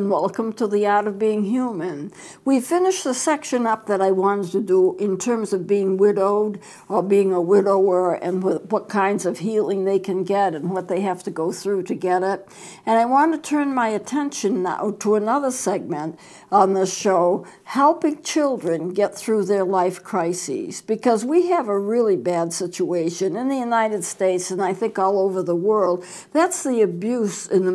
and welcome to the Art of Being Human. We finished the section up that I wanted to do in terms of being widowed or being a widower and what kinds of healing they can get and what they have to go through to get it. And I want to turn my attention now to another segment on this show, helping children get through their life crises, because we have a really bad situation in the United States and I think all over the world. That's the abuse and the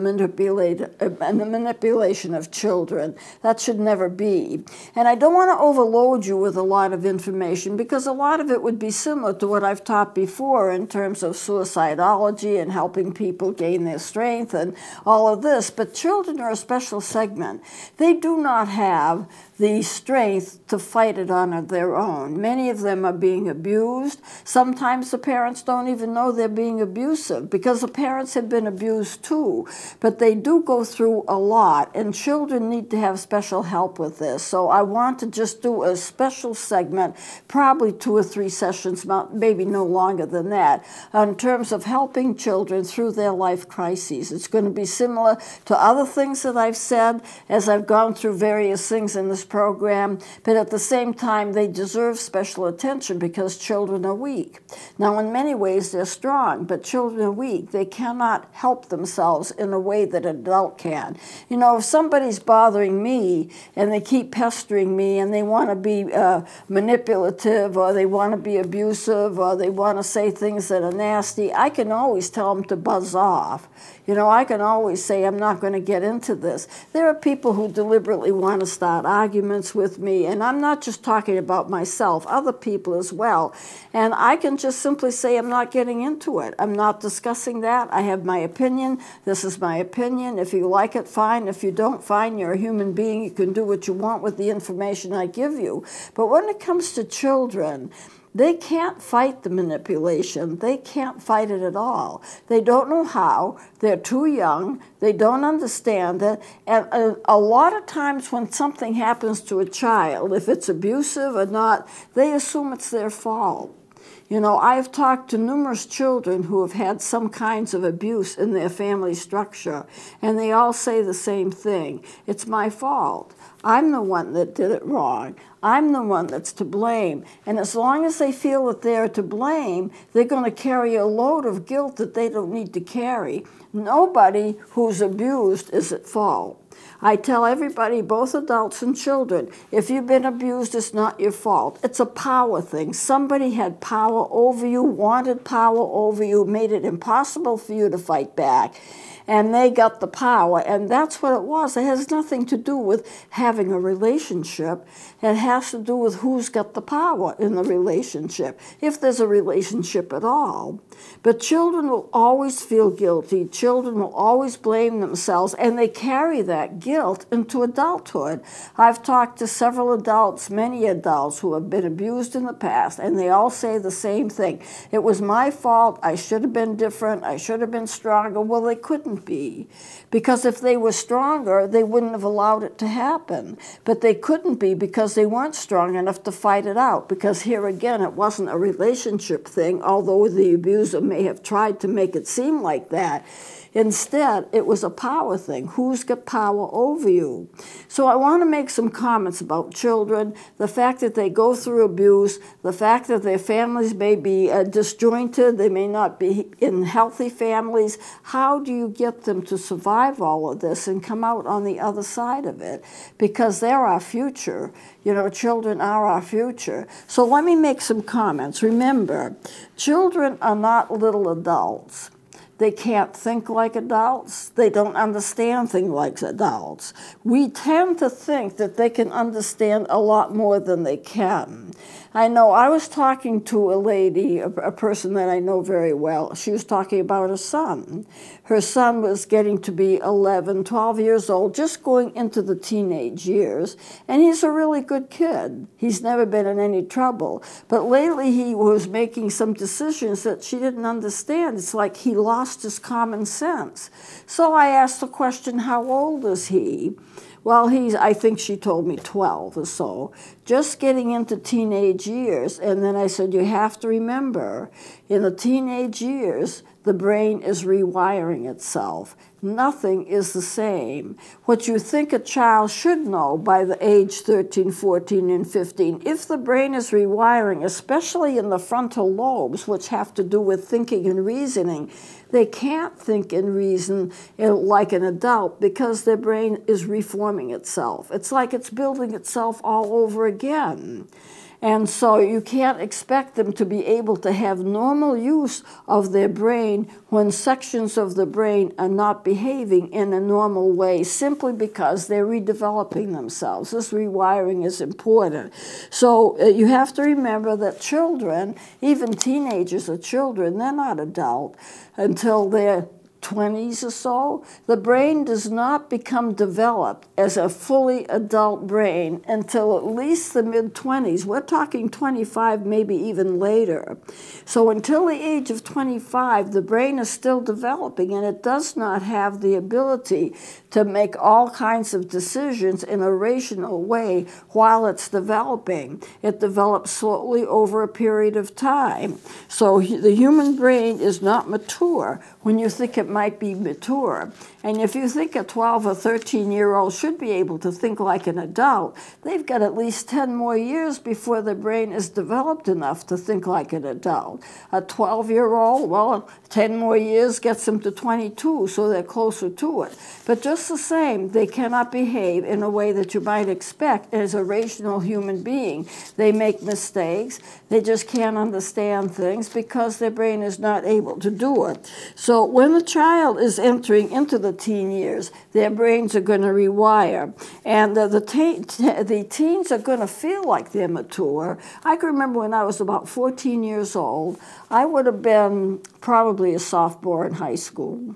manipulation of children. That should never be. And I don't want to overload you with a lot of information because a lot of it would be similar to what I've taught before in terms of suicidology and helping people gain their strength and all of this. But children are a special segment. They do not have the strength to fight it on their own. Many of them are being abused. Sometimes the parents don't even know they're being abusive because the parents have been abused too. But they do go through a lot, and children need to have special help with this. So I want to just do a special segment, probably 2 or 3 sessions, maybe no longer than that, in terms of helping children through their life crises. It's going to be similar to other things that I've said as I've gone through various things in this program, but at the same time they deserve special attention because children are weak. Now in many ways they're strong, but children are weak. They cannot help themselves in a way that an adult can. You know, if somebody's bothering me and they keep pestering me and they want to be manipulative or they want to be abusive or they want to say things that are nasty, I can always tell them to buzz off. You know, I can always say, I'm not going to get into this. There are people who deliberately want to start arguments with me, and I'm not just talking about myself, other people as well. And I can just simply say, I'm not getting into it. I'm not discussing that. I have my opinion. This is my opinion. If you like it, fine. If you don't, fine. You're a human being. You can do what you want with the information I give you. But when it comes to children, they can't fight the manipulation. They can't fight it at all. They don't know how. They're too young. They don't understand it. And a lot of times when something happens to a child, if it's abusive or not, they assume it's their fault. You know, I've talked to numerous children who have had some kinds of abuse in their family structure, and they all say the same thing. It's my fault. I'm the one that did it wrong. I'm the one that's to blame. And as long as they feel that they're to blame, they're going to carry a load of guilt that they don't need to carry. Nobody who's abused is at fault. I tell everybody, both adults and children, if you've been abused, it's not your fault. It's a power thing. Somebody had power over you, wanted power over you, made it impossible for you to fight back. And they got the power, and that's what it was. It has nothing to do with having a relationship. It has to do with who's got the power in the relationship, if there's a relationship at all. But children will always feel guilty. Children will always blame themselves, and they carry that guilt into adulthood. I've talked to several adults, many adults, who have been abused in the past, and they all say the same thing. It was my fault. I should have been different. I should have been stronger. Well, they couldn't be, because if they were stronger, they wouldn't have allowed it to happen. But they couldn't be because they weren't strong enough to fight it out, because here again, it wasn't a relationship thing, although the abuser may have tried to make it seem like that. Instead, it was a power thing. Who's got power over you? So I want to make some comments about children, the fact that they go through abuse, the fact that their families may be disjointed, they may not be in healthy families. How do you get them to survive all of this and come out on the other side of it? Because they're our future. You know, children are our future. So let me make some comments. Remember, children are not little adults. They can't think like adults. They don't understand things like adults. We tend to think that they can understand a lot more than they can. I know I was talking to a lady, a person that I know very well. She was talking about her son. Her son was getting to be 11, 12 years old, just going into the teenage years. And he's a really good kid. He's never been in any trouble. But lately he was making some decisions that she didn't understand. It's like he lost his common sense. So I asked the question, how old is he? Well, I think she told me 12 or so, just getting into teenage years. And then I said, you have to remember, in the teenage years, the brain is rewiring itself. Nothing is the same. What you think a child should know by the age 13, 14, and 15, if the brain is rewiring, especially in the frontal lobes, which have to do with thinking and reasoning, they can't think and reason like an adult because their brain is reforming itself. It's like it's building itself all over again. And so you can't expect them to be able to have normal use of their brain when sections of the brain are not behaving in a normal way simply because they're redeveloping themselves. This rewiring is important. So you have to remember that children, even teenagers are children, they're not adult until they're 20s or so. The brain does not become developed as a fully adult brain until at least the mid-20s. We're talking 25, maybe even later. So until the age of 25, the brain is still developing, and it does not have the ability to make all kinds of decisions in a rational way while it's developing. It develops slowly over a period of time. So the human brain is not mature when you think it might be mature. And if you think a 12 or 13-year-old should be able to think like an adult, they've got at least 10 more years before their brain is developed enough to think like an adult. A 12-year-old, well, 10 more years gets them to 22, so they're closer to it. But just the same, they cannot behave in a way that you might expect as a rational human being. They make mistakes. They just can't understand things because their brain is not able to do it. So when the child is entering into the teen years, their brains are going to rewire. And the teens are going to feel like they're mature. I can remember when I was about 14 years old, I would have been probably a sophomore in high school.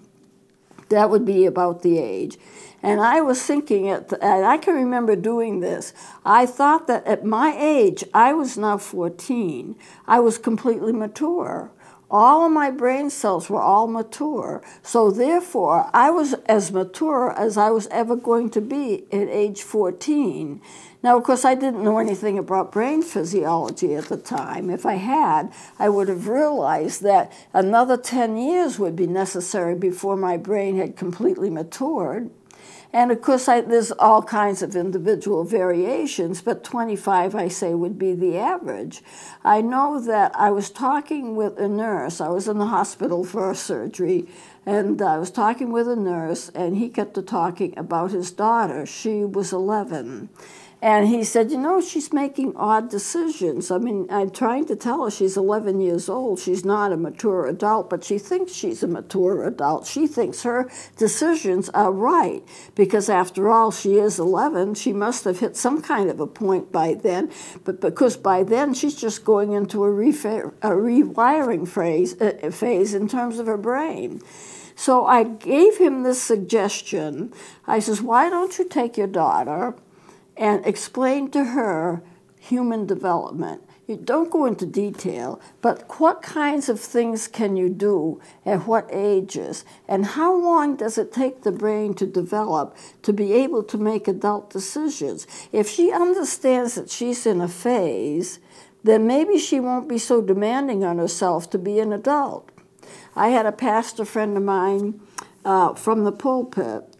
That would be about the age. And I was thinking, and I can remember doing this, I thought that at my age, I was now 14, I was completely mature. All of my brain cells were all mature. So therefore, I was as mature as I was ever going to be at age 14. Now, of course, I didn't know anything about brain physiology at the time. If I had, I would have realized that another 10 years would be necessary before my brain had completely matured. And of course, there's all kinds of individual variations, but 25, I say, would be the average. I know that I was talking with a nurse. I was in the hospital for a surgery, and I was talking with a nurse, and he kept talking about his daughter. She was 11. And he said, you know, she's making odd decisions. I mean, I'm trying to tell her she's 11 years old. She's not a mature adult, but she thinks she's a mature adult. She thinks her decisions are right because, after all, she is 11. She must have hit some kind of a point by then, but because by then she's just going into a rewiring phase in terms of her brain. So I gave him this suggestion. I says, why don't you take your daughter and explain to her human development? You don't go into detail, but what kinds of things can you do at what ages? And how long does it take the brain to develop to be able to make adult decisions? If she understands that she's in a phase, then maybe she won't be so demanding on herself to be an adult. I had a pastor friend of mine from the pulpit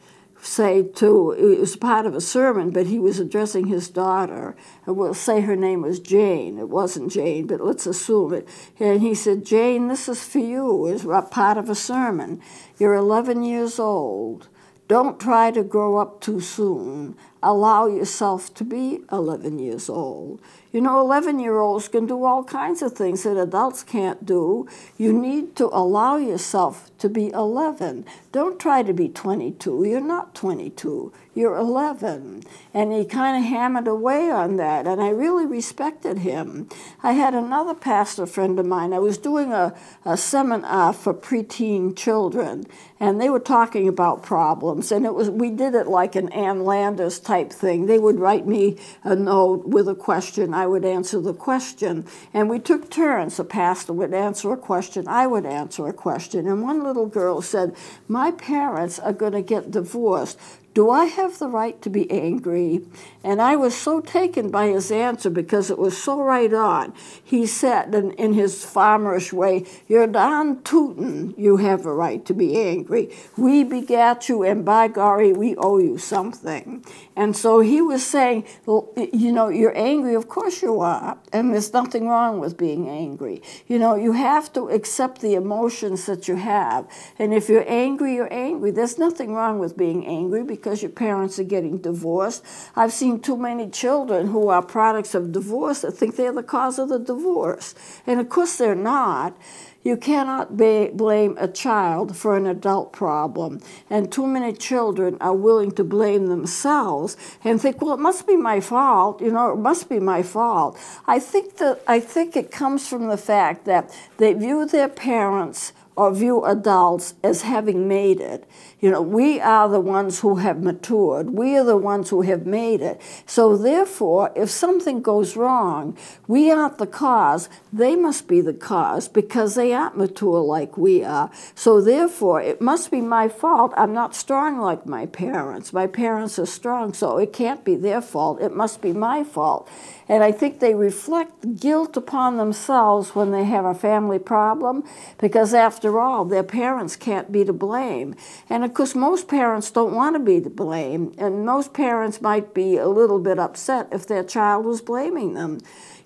say to, it was part of a sermon, but he was addressing his daughter, and we'll say her name was Jane. It wasn't Jane, but let's assume it. And he said, Jane, this is for you, is part of a sermon. You're 11 years old. Don't try to grow up too soon. Allow yourself to be 11 years old. You know, 11-year-olds can do all kinds of things that adults can't do. You need to allow yourself to be 11. Don't try to be 22. You're not 22. You're 11. And he kind of hammered away on that, and I really respected him. I had another pastor friend of mine. I was doing a seminar for preteen children, and they were talking about problems, and we did it like an Ann Landers type thing. They would write me a note with a question. I would answer the question. And we took turns. The pastor would answer a question. I would answer a question. And one little girl said, my parents are going to get divorced. do I have the right to be angry? And I was so taken by his answer because it was so right on. He said in his farmerish way, you're darn tootin', you have a right to be angry. We begat you, and by golly, we owe you something. And so he was saying, well, you know, you're angry, of course you are, and there's nothing wrong with being angry. You know, you have to accept the emotions that you have. And if you're angry, you're angry. There's nothing wrong with being angry because your parents are getting divorced. I've seen too many children who are products of divorce that think they're the cause of the divorce. And of course they're not. You cannot blame a child for an adult problem. And too many children are willing to blame themselves and think, well, it must be my fault. You know, it must be my fault. I think it comes from the fact that they view their parents or view adults as having made it. You know, we are the ones who have matured. We are the ones who have made it. So therefore, if something goes wrong, we aren't the cause. They must be the cause because they aren't mature like we are. So therefore, it must be my fault. I'm not strong like my parents. My parents are strong, so it can't be their fault. It must be my fault. And I think they reflect guilt upon themselves when they have a family problem because, after all, their parents can't be to blame. And, of course, most parents don't want to be to blame, and most parents might be a little bit upset if their child was blaming them.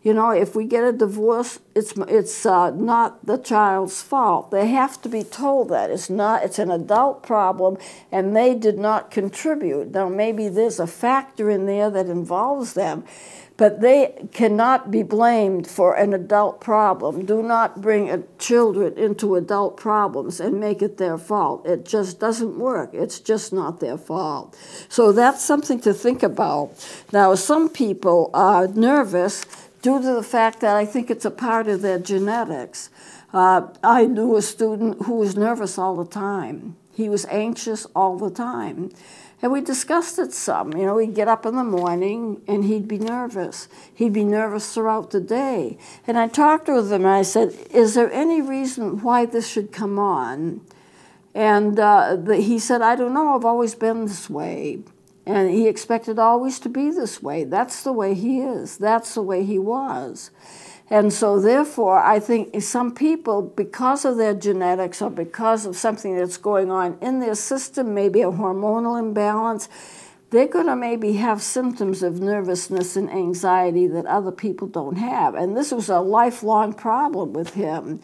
You know, if we get a divorce, it's not the child's fault. They have to be told that. It's an adult problem, and they did not contribute. Now, maybe there's a factor in there that involves them, but they cannot be blamed for an adult problem. Do not bring children into adult problems and make it their fault. It just doesn't work. It's just not their fault. So that's something to think about. Now, some people are nervous due to the fact that I think it's a part of their genetics. I knew a student who was nervous all the time. He was anxious all the time. And we discussed it some. You know, he'd get up in the morning and he'd be nervous. He'd be nervous throughout the day. And I talked with him and I said, is there any reason why this should come on? And he said, I don't know, I've always been this way. And he expected always to be this way. That's the way he is. That's the way he was. And so therefore, I think some people, because of their genetics or because of something that's going on in their system, maybe a hormonal imbalance, they're going to maybe have symptoms of nervousness and anxiety that other people don't have. And this was a lifelong problem with him.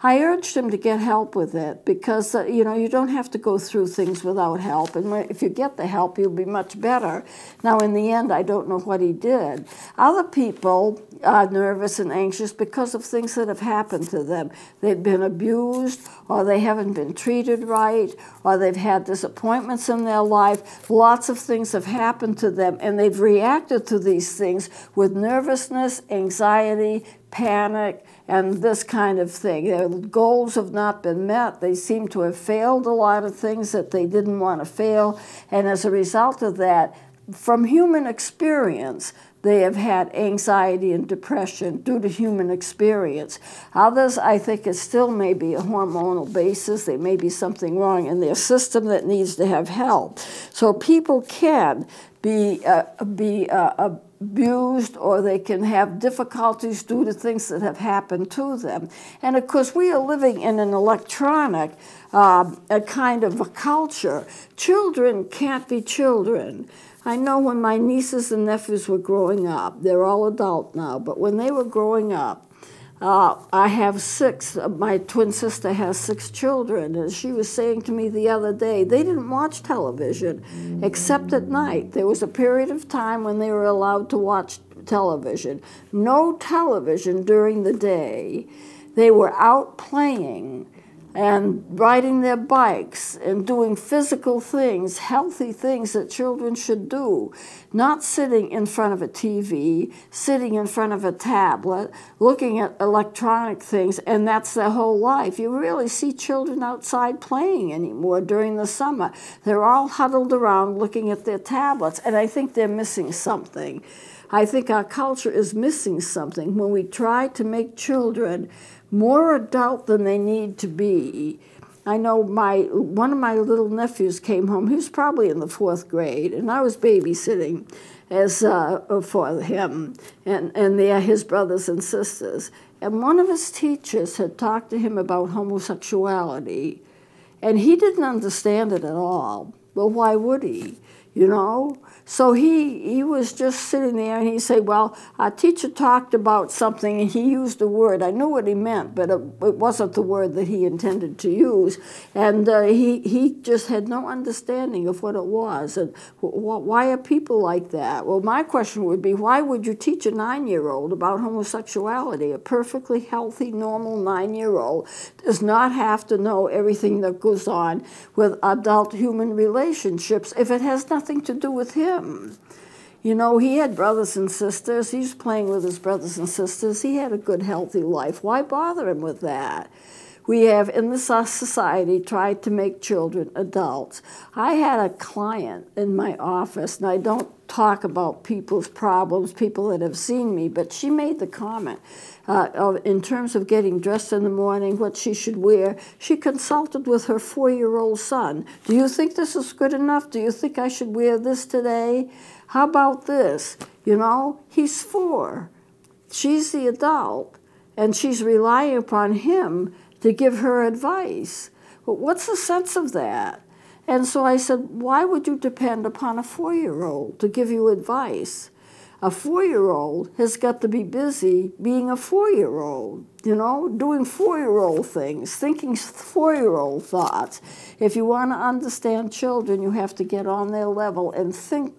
I urged him to get help with it because, you know, you don't have to go through things without help. And if you get the help, you'll be much better. Now, in the end, I don't know what he did. Other people are nervous and anxious because of things that have happened to them. They've been abused, or they haven't been treated right, or they've had disappointments in their life. Lots of things have happened to them, and they've reacted to these things with nervousness, anxiety, panic, and this kind of thing. Their goals have not been met. They seem to have failed a lot of things that they didn't want to fail. And as a result of that, from human experience, they have had anxiety and depression due to human experience. Others, I think, it still may be a hormonal basis. There may be something wrong in their system that needs to have help. So people can be abused, or they can have difficulties due to things that have happened to them. And of course, we are living in an electronic a kind of a culture. Children can't be children. I know when my nieces and nephews were growing up, they're all adult now, but when they were growing up, I have 6. My twin sister has 6 children, and she was saying to me the other day, they didn't watch television except at night. There was a period of time when they were allowed to watch television. No television during the day. They were out playing and riding their bikes and doing physical things, healthy things that children should do, not sitting in front of a TV, sitting in front of a tablet, looking at electronic things, and that's their whole life. You really see children outside playing anymore during the summer. They're all huddled around looking at their tablets, and I think they're missing something. I think our culture is missing something when we try to make children more adult than they need to be, I know one of my little nephews came home. He was probably in the 4th grade, and I was babysitting as for him and his brothers and sisters. And one of his teachers had talked to him about homosexuality, and he didn't understand it at all. Well, why would he? You know? So he was just sitting there, and he said, well, our teacher talked about something, and he used a word. I knew what he meant, but it wasn't the word that he intended to use. And he just had no understanding of what it was. And why are people like that? Well, my question would be, why would you teach a 9-year-old about homosexuality? A perfectly healthy, normal 9-year-old does not have to know everything that goes on with adult human relationships if it has nothing to do with him. You know, he had brothers and sisters. He was playing with his brothers and sisters. He had a good, healthy life. Why bother him with that? We have, in this society, tried to make children adults. I had a client in my office, and I don't talk about people's problems, people that have seen me, but she made the comment in terms of getting dressed in the morning, what she should wear. She consulted with her 4-year-old son. Do you think this is good enough? Do you think I should wear this today? How about this? You know, he's 4. She's the adult, and she's relying upon him to give her advice. But what's the sense of that? And so I said, why would you depend upon a 4-year-old to give you advice? A 4-year-old has got to be busy being a 4-year-old, you know, doing 4-year-old things, thinking 4-year-old thoughts. If you want to understand children, you have to get on their level and think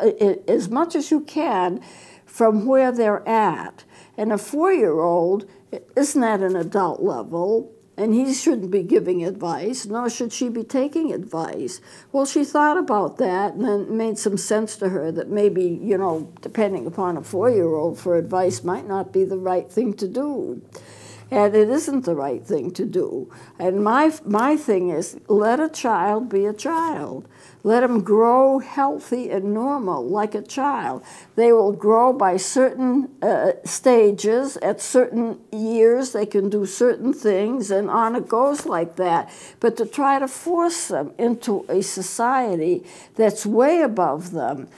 as much as you can from where they're at. And a 4-year-old isn't at an adult level, and he shouldn't be giving advice, nor should she be taking advice. Well, she thought about that, and then it made some sense to her that maybe, you know, depending upon a 4-year-old for advice might not be the right thing to do. And it isn't the right thing to do. And my thing is, let a child be a child. Let them grow healthy and normal like a child. They will grow by certain stages. At certain years, they can do certain things, and on it goes like that. But to try to force them into a society that's way above them,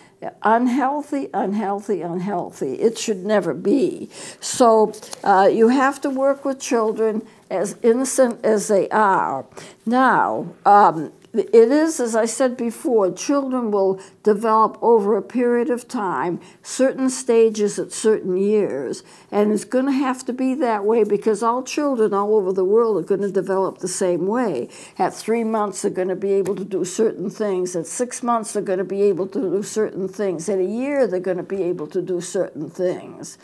unhealthy, unhealthy, unhealthy. It should never be. So you have to work with children as innocent as they are. Now, it is, as I said before, children will develop over a period of time, certain stages at certain years, and it's going to have to be that way because all children all over the world are going to develop the same way. At 3 months, they're going to be able to do certain things. At 6 months, they're going to be able to do certain things. At a year, they're going to be able to do certain things.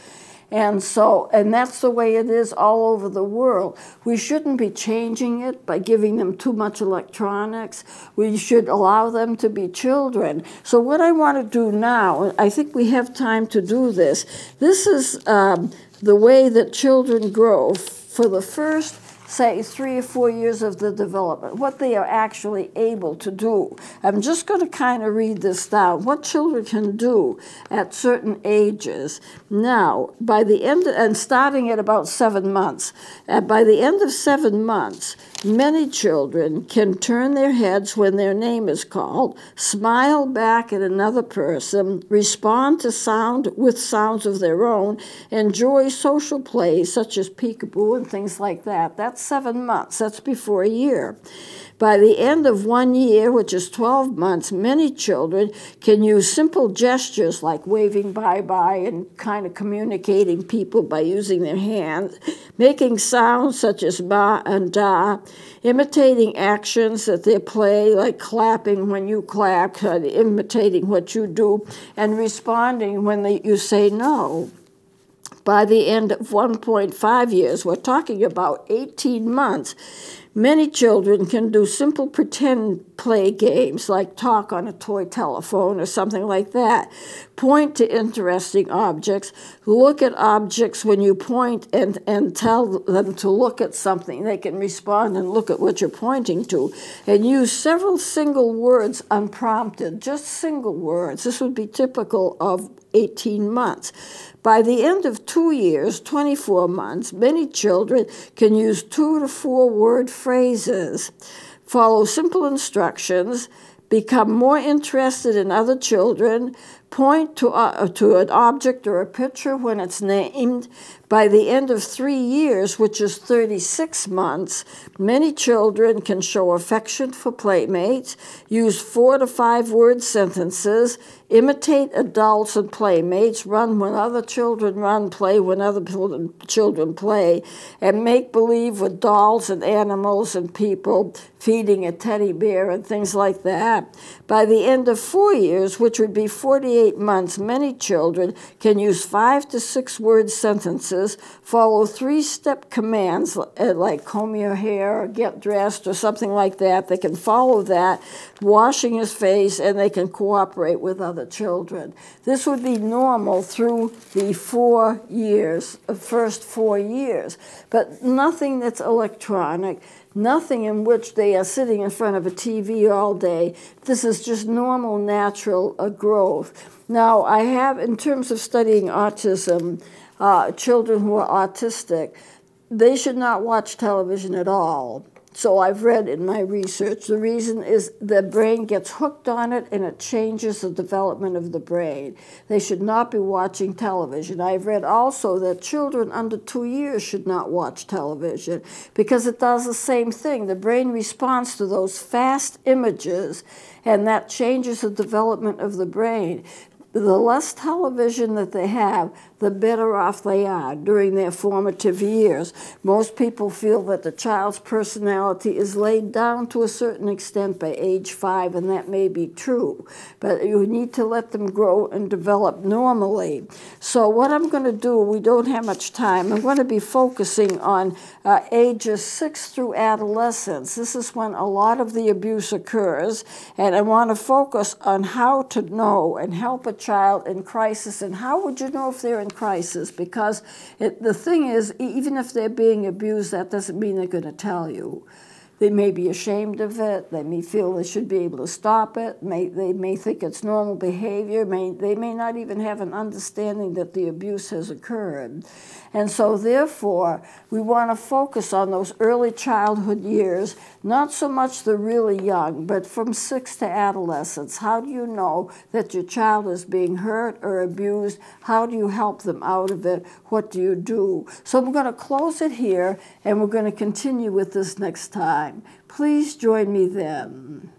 And so, and that's the way it is all over the world. We shouldn't be changing it by giving them too much electronics. We should allow them to be children. So what I want to do now, I think we have time to do this. This is the way that children grow for the first, say, 3 or 4 years of the development, what they are actually able to do. I'm just going to kind of read this down, what children can do at certain ages. Now, by the end, and starting at about 7 months, by the end of 7 months, many children can turn their heads when their name is called, smile back at another person, respond to sound with sounds of their own, enjoy social plays such as peekaboo and things like that. That's 7 months. That's before a year. By the end of 1 year, which is 12 months, many children can use simple gestures like waving bye-bye and kind of communicating people by using their hands, making sounds such as ma and da, imitating actions that they play, like clapping when you clap, imitating what you do, and responding when you say no. By the end of 1.5 years, we're talking about 18 months, many children can do simple pretend play games like talk on a toy telephone or something like that, point to interesting objects, look at objects when you point and tell them to look at something. They can respond and look at what you're pointing to, and use several single words unprompted, just single words. This would be typical of 18 months. By the end of 2 years, 24 months, many children can use 2 to 4 word phrases, follow simple instructions, become more interested in other children, point to an object or a picture when it's named. By the end of 3 years, which is 36 months, many children can show affection for playmates, use 4 to 5 word sentences, imitate adults and playmates, run when other children run, play when other children play, and make believe with dolls and animals and people, feeding a teddy bear and things like that. By the end of 4 years, which would be 48 months, many children can use 5 to 6 word sentences, follow 3-step commands like comb your hair or get dressed or something like that. They can follow that, washing his face, and they can cooperate with other children. This would be normal through the 4 years, the first 4 years, but nothing that's electronic, nothing in which they are sitting in front of a TV all day. This is just normal, natural growth. Now, I have, in terms of studying autism, children who are autistic, they should not watch television at all. So I've read in my research, the reason is the brain gets hooked on it and it changes the development of the brain. They should not be watching television. I've read also that children under 2 years should not watch television because it does the same thing. The brain responds to those fast images and that changes the development of the brain. The less television that they have, the better off they are during their formative years. Most people feel that the child's personality is laid down to a certain extent by age 5, and that may be true. But you need to let them grow and develop normally. So what I'm going to do, we don't have much time, I'm going to be focusing on ages 6 through adolescence. This is when a lot of the abuse occurs, and I want to focus on how to know and help a child in crisis. And how would you know if they're in crisis? Because the thing is, even if they're being abused, that doesn't mean they're going to tell you. They may be ashamed of it. They may feel they should be able to stop it. They may think it's normal behavior. They may not even have an understanding that the abuse has occurred. And so therefore, we want to focus on those early childhood years, not so much the really young, but from 6 to adolescence. How do you know that your child is being hurt or abused? How do you help them out of it? What do you do? So we're going to close it here, and we're going to continue with this next time. Please join me then.